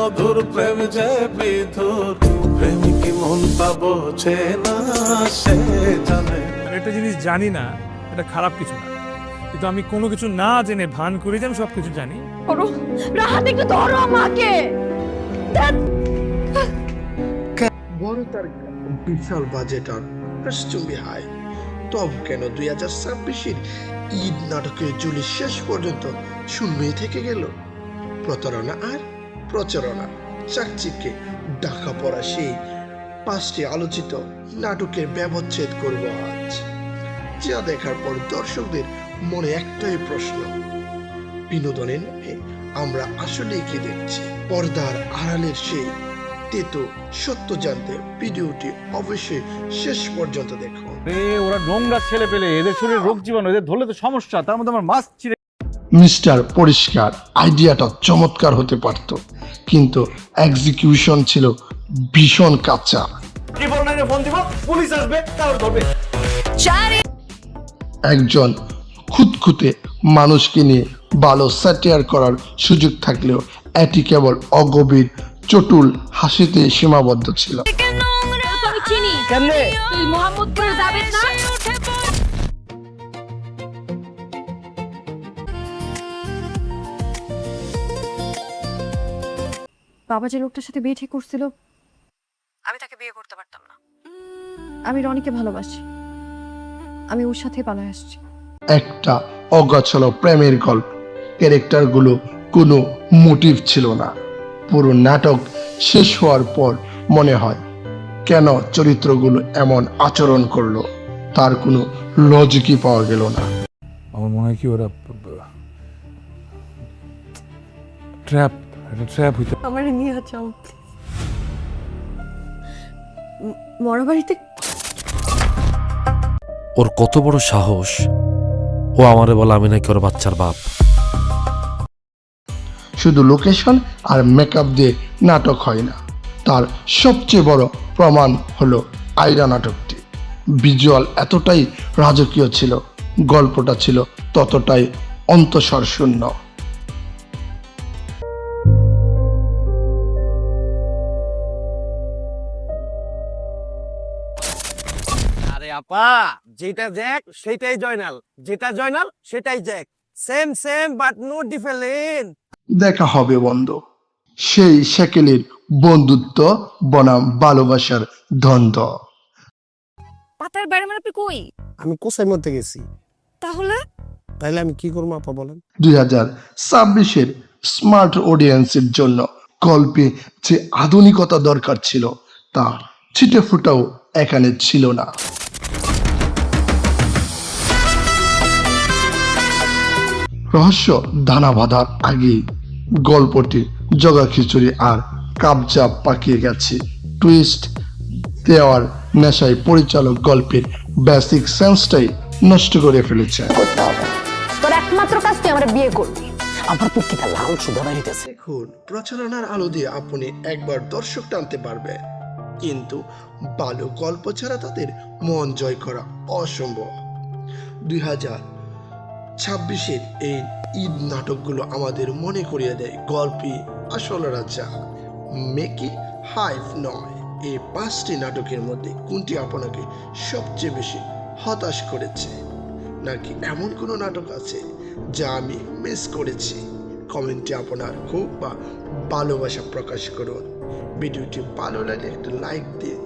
মধুর প্রেম যে বিধুর, প্রেমিকি মনটা বোঝে না, সে জানে। একটা জিনিস জানি না এটা খারাপ কিছু না, কিন্তু আমি কোনো কিছু না জেনে ভান করি যে আমি সবকিছু জানি। রাহাত একটু ধরো আমাকে। বড় তার বিশাল বাজেট আর প্রশ্চুম্বী হায়, তবু কেন 2026-এর ঈদ নাটকের জুলি শেষ পর্যন্ত শূন্যই থেকে গেল? প্রতারণা আর প্রচারণা চাকচিকে ঢাকা পড়া সেই 5টি আলোচিত নাটকের ব্যবচ্ছেদ করব আজ, যা দেখার পর দর্শকদের মনে একটাই প্রশ্ন, বিনোদনের নামে আমরা আসলে কি দেখছি? পর্দার আড়ালের সেই তেতো সত্য জানতে ভিডিওটি অবশ্যই শেষ পর্যন্ত দেখুন। ওরা নোংরা ছেলে পেলে, এদের শরীরে রোগ জীবাণু, এদের ধরলে তো সমস্যা। তার মধ্যে আমার মাস্ক ছিঁড়ে মিস্টার পরিষ্কার আইডিয়াটা চমৎকার হতে পারত, কিন্তু এক্সিকিউশন ছিল ভীষণ কাঁচা। ফোন দিব, পুলিশ আসবে, তারপর ধরবে। একজন খুঁতখুঁতে মানুষকে নিয়ে ভালো স্যাটিয়ার করার সুযোগ থাকলেও এটি কেবল অগভীর চটুল হাসিতে সীমাবদ্ধ ছিল। বাবা যে লোকটার সাথে বিয়ে ঠিক করছিল, আমি তাকে বিয়ে করতে পারতাম না। আমি রনিকে ভালোবাসি, আমি ওর সাথে পালায় আসছি। একটা অগোছালো প্রেমের গল্প, ক্যারেক্টারগুলো কোনো মোটিভ ছিল না। পুরো নাটক শেষ হওয়ার পর মনে হয় কেন চরিত্রগুলো এমন আচরণ করলো, তার কোনো লজিকই পাওয়া গেল না। আমার মনে হয় কি ওরা ট্র্যাপ হইতে। আমার নিয়ে যাও মরাবাড়িতে। ওর কত বড় সাহস, ও আমারে বলে আমি নাকি ওর বাচ্চার বাপ। শুধু লোকেশন আর মেকআপ দিয়ে নাটক হয় না, তার সবচেয়ে বড় প্রমাণ হলো আয়রা নাটকটি। ভিজুয়াল এতটাই রাজকীয় ছিল, গল্পটা ছিল ততটাই অন্তঃসার শূন্য। আরে আপা, যেটা জ্যাক সেটাই জয়নাল, যেটা জয়নাল সেটাই Jack, same same but no different. দেখা হবে বন্ধু, সেই সেকেলের বন্ধুত্ব বনাম ভালোবাসার দ্বন্দ্ব। পাতার বাইরে মানে আপনি কই? আমি কোসাই মধ্যে গেছি। তাহলে তাইলে আমি কি করবো আপা বলেন? 2026-এর স্মার্ট অডিয়েন্সের জন্য গল্পে যে আধুনিকতা দরকার ছিল, তা ছিটে ফুটাও এখানে ছিল না। রহস্য দানা বাঁধার আগেই গল্পটি জগা খিচুড়ি আর কাবজাব পাকিয়ে গেছে। টুইস্ট দেওয়ার নেশায় পরিচালক গল্পের বেসিক সেন্সটাই নষ্ট করে ফেলেছে। তোর একমাত্র কাজ তুই আমার বিয়ে করবি। আমার পক্ষে তা লাল সুধা বাড়িতেছে। দেখুন, প্রচারণার আলো দিয়ে আপনি একবার দর্শক টানতে পারবে, কিন্তু ভালো গল্প ছাড়া তাদের মন জয় করা অসম্ভব। 2026-এর এই ঈদ নাটকগুলো আমাদের মনে করিয়ে দেয় গল্পই আসল রাজা, মেকি হাইফ নয়। এই 5টি নাটকের মধ্যে কোনটি আপনাকে সবচেয়ে বেশি হতাশ করেছে? নাকি এমন কোনো নাটক আছে যা আমি মিস করেছি? কমেন্টে আপনার ক্ষোভ বা ভালোবাসা প্রকাশ করুন। ভিডিওটি ভালো লাগলে একটা লাইক দিয়ে